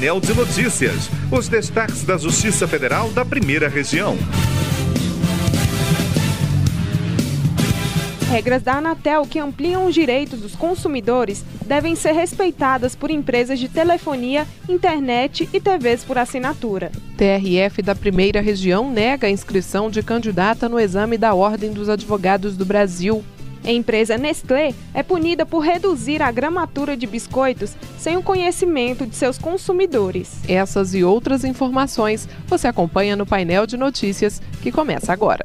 painel de notícias. Os destaques da Justiça Federal da Primeira Região. Regras da Anatel que ampliam os direitos dos consumidores devem ser respeitadas por empresas de telefonia, internet e TVs por assinatura. TRF da Primeira Região nega a inscrição de candidata no exame da Ordem dos Advogados do Brasil. A empresa Nestlé é punida por reduzir a gramatura de biscoitos sem o conhecimento de seus consumidores. Essas e outras informações você acompanha no painel de notícias que começa agora.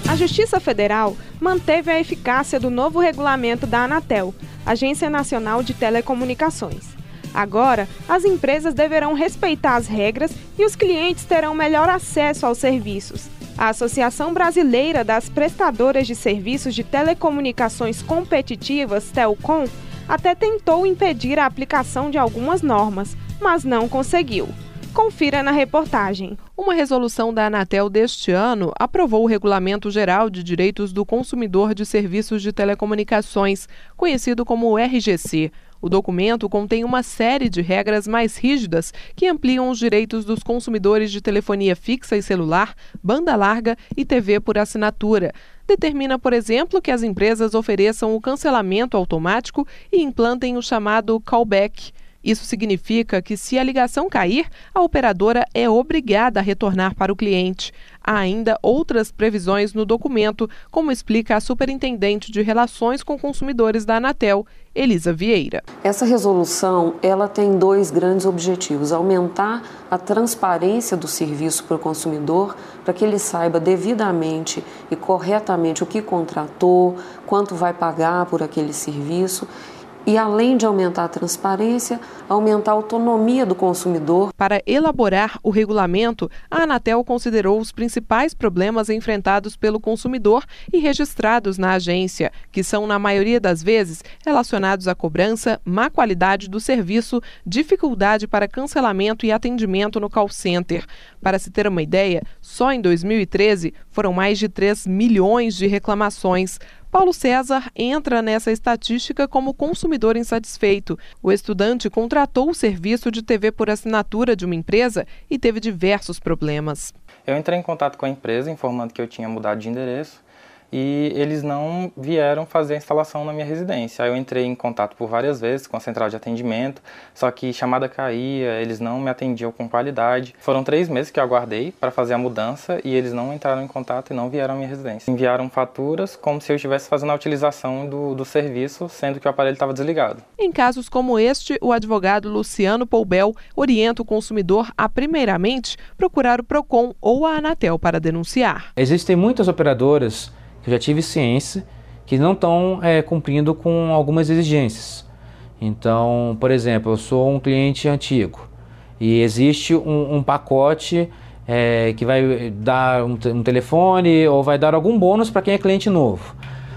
A Justiça Federal manteve a eficácia do novo regulamento da Anatel, Agência Nacional de Telecomunicações. Agora, as empresas deverão respeitar as regras e os clientes terão melhor acesso aos serviços. A Associação Brasileira das Prestadoras de Serviços de Telecomunicações Competitivas, Telcom, até tentou impedir a aplicação de algumas normas, mas não conseguiu. Confira na reportagem. Uma resolução da Anatel deste ano aprovou o Regulamento Geral de Direitos do Consumidor de Serviços de Telecomunicações, conhecido como o RGC. O documento contém uma série de regras mais rígidas que ampliam os direitos dos consumidores de telefonia fixa e celular, banda larga e TV por assinatura. Determina, por exemplo, que as empresas ofereçam o cancelamento automático e implantem o chamado callback. Isso significa que, se a ligação cair, a operadora é obrigada a retornar para o cliente. Há ainda outras previsões no documento, como explica a superintendente de Relações com Consumidores da Anatel, Elisa Vieira. Essa resolução ela tem dois grandes objetivos: aumentar a transparência do serviço para o consumidor, para que ele saiba devidamente e corretamente o que contratou, quanto vai pagar por aquele serviço. E, além de aumentar a transparência, aumentar a autonomia do consumidor. Para elaborar o regulamento, a Anatel considerou os principais problemas enfrentados pelo consumidor e registrados na agência, que são, na maioria das vezes, relacionados à cobrança, má qualidade do serviço, dificuldade para cancelamento e atendimento no call center. Para se ter uma ideia, só em 2013 foram mais de 3 milhões de reclamações. Paulo César entra nessa estatística como consumidor insatisfeito. O estudante contratou o serviço de TV por assinatura de uma empresa e teve diversos problemas. Eu entrei em contato com a empresa informando que eu tinha mudado de endereço e eles não vieram fazer a instalação na minha residência. Aí eu entrei em contato por várias vezes com a central de atendimento, só que chamada caía, eles não me atendiam com qualidade. Foram 3 meses que eu aguardei para fazer a mudança e eles não entraram em contato e não vieram à minha residência. Enviaram faturas como se eu estivesse fazendo a utilização do serviço, sendo que o aparelho estava desligado. Em casos como este, o advogado Luciano Poubel orienta o consumidor a, primeiramente, procurar o PROCON ou a Anatel para denunciar. Existem muitas operadoras que eu já tive ciência, que não estão cumprindo com algumas exigências. Então, por exemplo, eu sou um cliente antigo e existe um pacote que vai dar um telefone ou vai dar algum bônus para quem é cliente novo.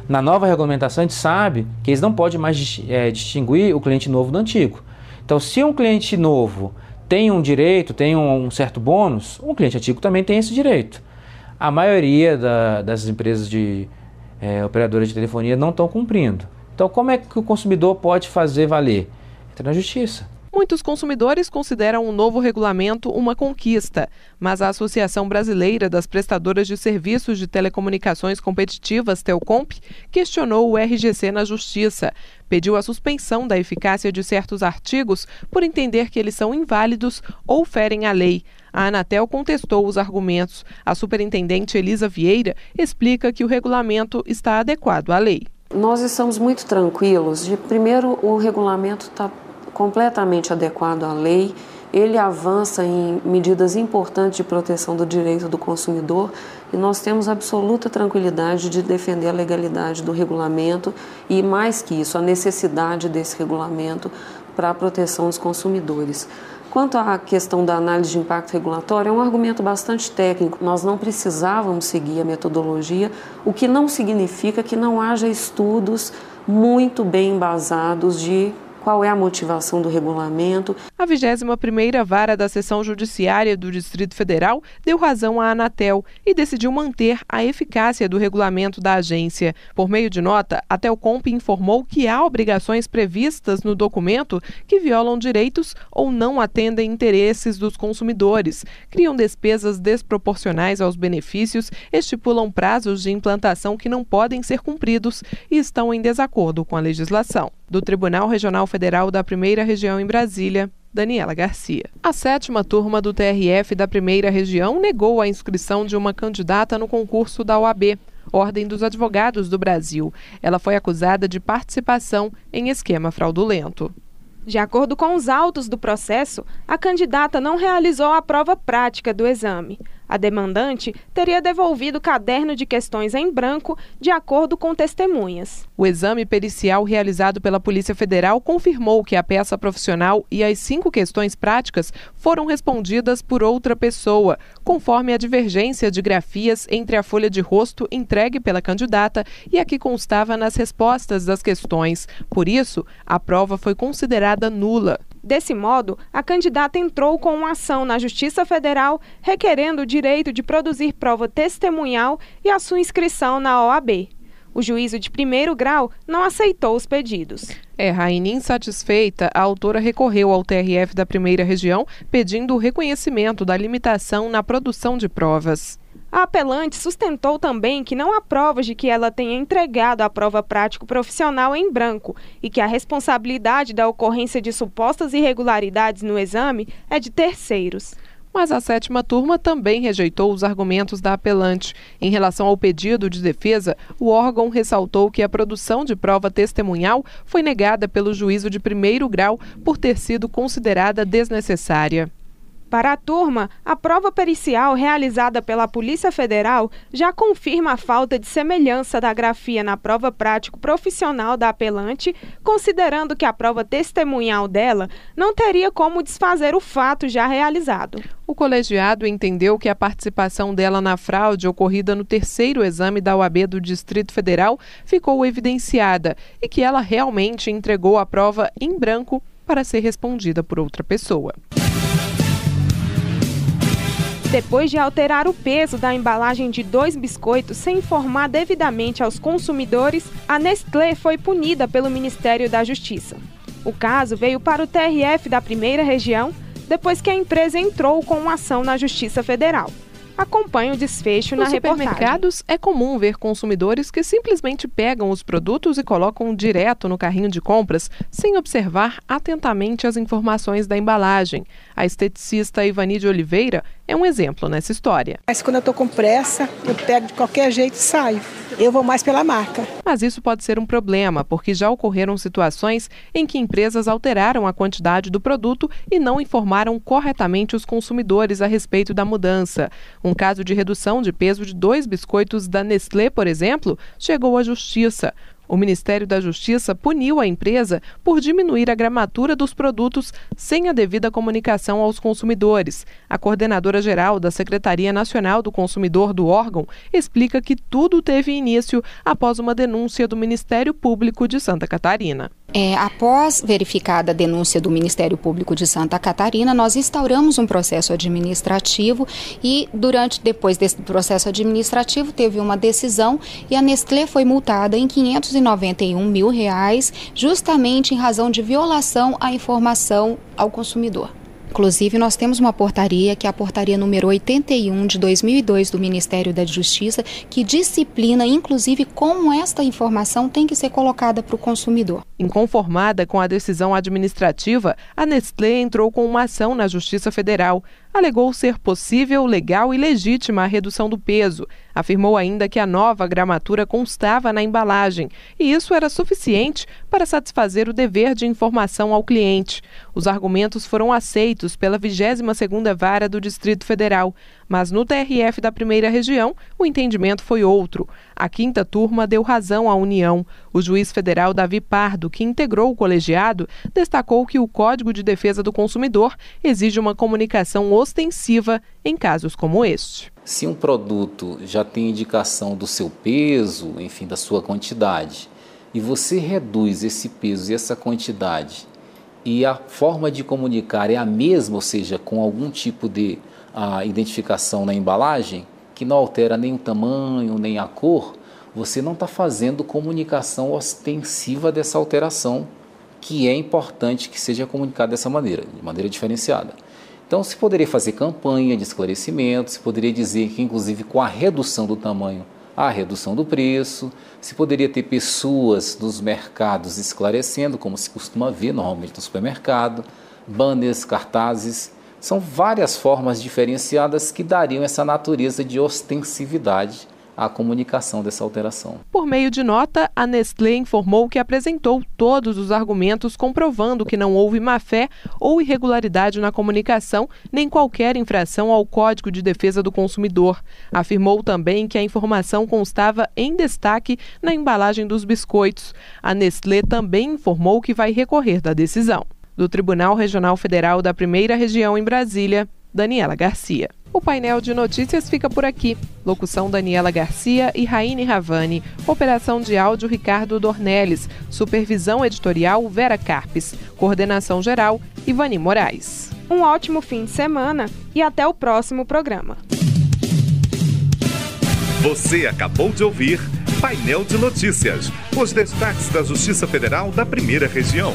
Na nova regulamentação, a gente sabe que eles não podem mais distinguir o cliente novo do antigo. Então, se um cliente novo tem um direito, tem um certo bônus, um cliente antigo também tem esse direito. A maioria das empresas operadoras de telefonia não estão cumprindo. Então, como é que o consumidor pode fazer valer? Entra na justiça. Muitos consumidores consideram o novo regulamento uma conquista, mas a Associação Brasileira das Prestadoras de Serviços de Telecomunicações Competitivas, Telcomp, questionou o RGC na Justiça. Pediu a suspensão da eficácia de certos artigos por entender que eles são inválidos ou ferem a lei. A Anatel contestou os argumentos. A superintendente Elisa Vieira explica que o regulamento está adequado à lei. Nós estamos muito tranquilos. Primeiro, o regulamento está completamente adequado à lei. Ele avança em medidas importantes de proteção do direito do consumidor e nós temos absoluta tranquilidade de defender a legalidade do regulamento e, mais que isso, a necessidade desse regulamento para a proteção dos consumidores. Quanto à questão da análise de impacto regulatório, é um argumento bastante técnico. Nós não precisávamos seguir a metodologia, o que não significa que não haja estudos muito bem embasados de qual é a motivação do regulamento. A 21ª Vara da Seção Judiciária do Distrito Federal deu razão à Anatel e decidiu manter a eficácia do regulamento da agência. Por meio de nota, a Telcomp informou que há obrigações previstas no documento que violam direitos ou não atendem interesses dos consumidores, criam despesas desproporcionais aos benefícios, estipulam prazos de implantação que não podem ser cumpridos e estão em desacordo com a legislação. Do Tribunal Regional Federal da Primeira Região em Brasília, Daniela Garcia. A 7ª turma do TRF da Primeira Região negou a inscrição de uma candidata no concurso da OAB, Ordem dos Advogados do Brasil. Ela foi acusada de participação em esquema fraudulento. De acordo com os autos do processo, a candidata não realizou a prova prática do exame. A demandante teria devolvido o caderno de questões em branco, de acordo com testemunhas. O exame pericial realizado pela Polícia Federal confirmou que a peça profissional e as 5 questões práticas foram respondidas por outra pessoa, conforme a divergência de grafias entre a folha de rosto entregue pela candidata e a que constava nas respostas das questões. Por isso, a prova foi considerada nula. Desse modo, a candidata entrou com uma ação na Justiça Federal requerendo o direito de produzir prova testemunhal e a sua inscrição na OAB. O juízo de primeiro grau não aceitou os pedidos. Ainda insatisfeita, a autora recorreu ao TRF da Primeira Região pedindo o reconhecimento da limitação na produção de provas. A apelante sustentou também que não há provas de que ela tenha entregado a prova prático-profissional em branco e que a responsabilidade da ocorrência de supostas irregularidades no exame é de terceiros. Mas a 7ª turma também rejeitou os argumentos da apelante. Em relação ao pedido de defesa, o órgão ressaltou que a produção de prova testemunhal foi negada pelo juízo de primeiro grau por ter sido considerada desnecessária. Para a turma, a prova pericial realizada pela Polícia Federal já confirma a falta de semelhança da grafia na prova prático-profissional da apelante, considerando que a prova testemunhal dela não teria como desfazer o fato já realizado. O colegiado entendeu que a participação dela na fraude ocorrida no 3º exame da OAB do Distrito Federal ficou evidenciada e que ela realmente entregou a prova em branco para ser respondida por outra pessoa. Depois de alterar o peso da embalagem de 2 biscoitos sem informar devidamente aos consumidores, a Nestlé foi punida pelo Ministério da Justiça. O caso veio para o TRF da Primeira Região, depois que a empresa entrou com uma ação na Justiça Federal. Acompanhe o desfecho na reportagem. Nos supermercados é comum ver consumidores que simplesmente pegam os produtos e colocam direto no carrinho de compras, sem observar atentamente as informações da embalagem. A esteticista Ivani Oliveira é um exemplo nessa história. Mas quando eu estou com pressa, eu pego de qualquer jeito e saio. Eu vou mais pela marca. Mas isso pode ser um problema, porque já ocorreram situações em que empresas alteraram a quantidade do produto e não informaram corretamente os consumidores a respeito da mudança. Um caso de redução de peso de 2 biscoitos da Nestlé, por exemplo, chegou à Justiça. O Ministério da Justiça puniu a empresa por diminuir a gramatura dos produtos sem a devida comunicação aos consumidores. A coordenadora-geral da Secretaria Nacional do Consumidor do órgão explica que tudo teve início após uma denúncia do Ministério Público de Santa Catarina. Após verificada a denúncia do Ministério Público de Santa Catarina, nós instauramos um processo administrativo e depois desse processo administrativo teve uma decisão e a Nestlé foi multada em R$591 mil, justamente em razão de violação à informação ao consumidor. Inclusive, nós temos uma portaria, que é a portaria número 81 de 2002 do Ministério da Justiça, que disciplina, inclusive, como esta informação tem que ser colocada para o consumidor. Inconformada com a decisão administrativa, a Nestlé entrou com uma ação na Justiça Federal. Alegou ser possível, legal e legítima a redução do peso. Afirmou ainda que a nova gramatura constava na embalagem e isso era suficiente para satisfazer o dever de informação ao cliente. Os argumentos foram aceitos pela 22ª Vara do Distrito Federal, mas no TRF da Primeira Região o entendimento foi outro. A 5ª turma deu razão à União. O juiz federal Davi Pardo, que integrou o colegiado, destacou que o Código de Defesa do Consumidor exige uma comunicação ostensiva em casos como este. Se um produto já tem indicação do seu peso, enfim, da sua quantidade, e você reduz esse peso e essa quantidade e a forma de comunicar é a mesma, ou seja, com algum tipo de identificação na embalagem, que não altera nem o tamanho, nem a cor, você não está fazendo comunicação ostensiva dessa alteração, que é importante que seja comunicada dessa maneira, de maneira diferenciada. Então, se poderia fazer campanha de esclarecimento, se poderia dizer que, inclusive, com a redução do tamanho, a redução do preço, se poderia ter pessoas nos mercados esclarecendo, como se costuma ver normalmente no supermercado, banners, cartazes. São várias formas diferenciadas que dariam essa natureza de ostensividade à comunicação dessa alteração. Por meio de nota, a Nestlé informou que apresentou todos os argumentos comprovando que não houve má-fé ou irregularidade na comunicação, nem qualquer infração ao Código de Defesa do Consumidor. Afirmou também que a informação constava em destaque na embalagem dos biscoitos. A Nestlé também informou que vai recorrer da decisão. Do Tribunal Regional Federal da Primeira Região em Brasília, Daniela Garcia. O painel de notícias fica por aqui. Locução Daniela Garcia e Raine Ravani. Operação de áudio Ricardo Dornelles. Supervisão editorial Vera Carpes. Coordenação geral Ivani Moraes. Um ótimo fim de semana e até o próximo programa. Você acabou de ouvir Painel de Notícias. Os destaques da Justiça Federal da Primeira Região.